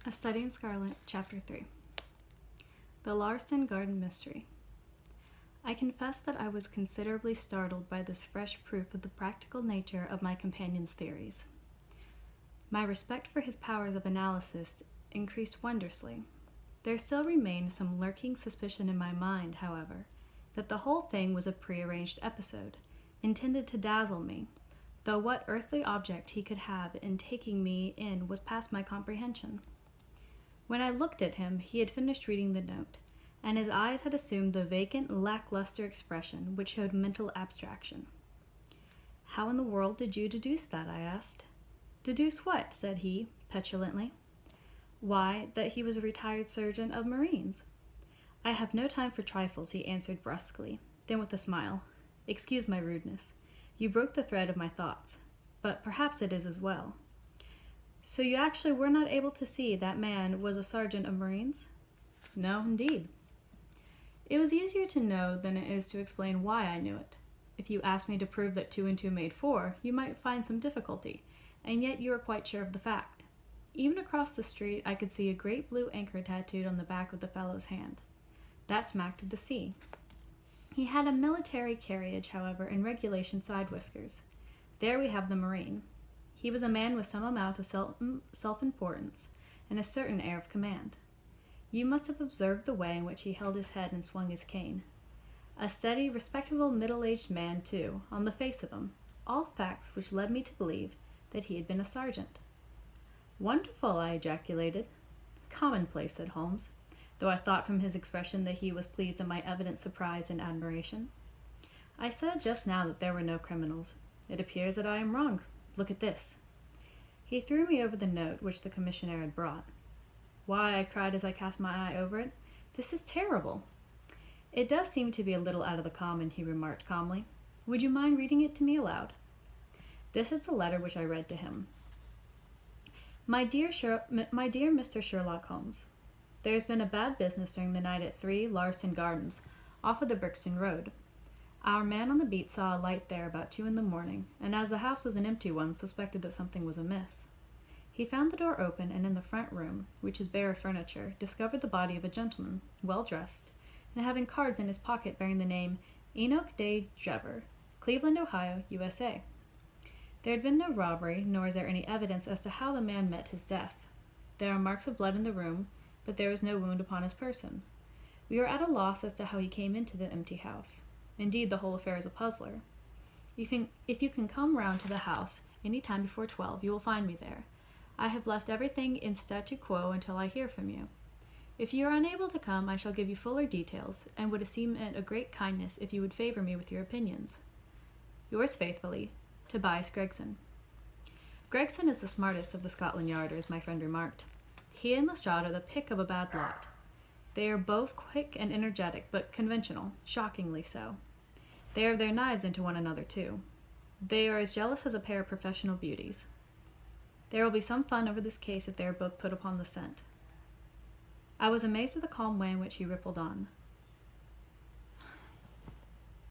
A Study in Scarlett, Chapter 3. The Larston Garden Mystery. I confess that I was considerably startled by this fresh proof of the practical nature of my companion's theories. My respect for his powers of analysis increased wondrously. There still remained some lurking suspicion in my mind, however, that the whole thing was a prearranged episode, intended to dazzle me, though what earthly object he could have in taking me in was past my comprehension. When I looked at him, he had finished reading the note, and his eyes had assumed the vacant, lackluster expression which showed mental abstraction. "How in the world did you deduce that?" I asked. "Deduce what?" said he, petulantly. "Why, that he was a retired surgeon of marines." "I have no time for trifles," he answered brusquely. Then with a smile, "Excuse my rudeness. You broke the thread of my thoughts, but perhaps it is as well. So you actually were not able to see that man was a sergeant of marines?" "No, indeed." "It was easier to know than it is to explain why I knew it. If you asked me to prove that 2 and 2 made 4, you might find some difficulty, and yet you are quite sure of the fact. Even across the street I could see a great blue anchor tattooed on the back of the fellow's hand. That smacked of the sea. He had a military carriage, however, and regulation side whiskers. There we have the marine. He was a man with some amount of self-importance and a certain air of command. You must have observed the way in which he held his head and swung his cane. A steady, respectable, middle-aged man, too, on the face of him, all facts which led me to believe that he had been a sergeant." "Wonderful!" I ejaculated. "Commonplace," said Holmes, though I thought from his expression that he was pleased at my evident surprise and admiration. "I said just now that there were no criminals. It appears that I am wrong. Look at this." He threw me over the note which the commissioner had brought. "Why," I cried as I cast my eye over it, "this is terrible." "It does seem to be a little out of the common," he remarked calmly. "Would you mind reading it to me aloud?" This is the letter which I read to him. My dear Mr. Sherlock Holmes, there has been a bad business during the night at 3 Larston Gardens, off of the Brixton Road. Our man on the beat saw a light there about 2 in the morning, and as the house was an empty one, suspected that something was amiss. He found the door open, and in the front room, which is bare of furniture, discovered the body of a gentleman, well dressed, and having cards in his pocket bearing the name Enoch de Jever, Cleveland, Ohio, USA. There had been no robbery, nor is there any evidence as to how the man met his death. There are marks of blood in the room, but there is no wound upon his person. We are at a loss as to how he came into the empty house. Indeed, the whole affair is a puzzler. If you can come round to the house any time before 12, you will find me there. I have left everything in statu quo until I hear from you. If you are unable to come, I shall give you fuller details, and would esteem it a great kindness if you would favor me with your opinions. Yours faithfully, Tobias Gregson. Gregson is the smartest of the Scotland Yarders, my friend remarked. He and Lestrade are the pick of a bad lot. They are both quick and energetic, but conventional, shockingly so. They have their knives into one another, too. They are as jealous as a pair of professional beauties. There will be some fun over this case if they are both put upon the scent. I was amazed at the calm way in which he rippled on.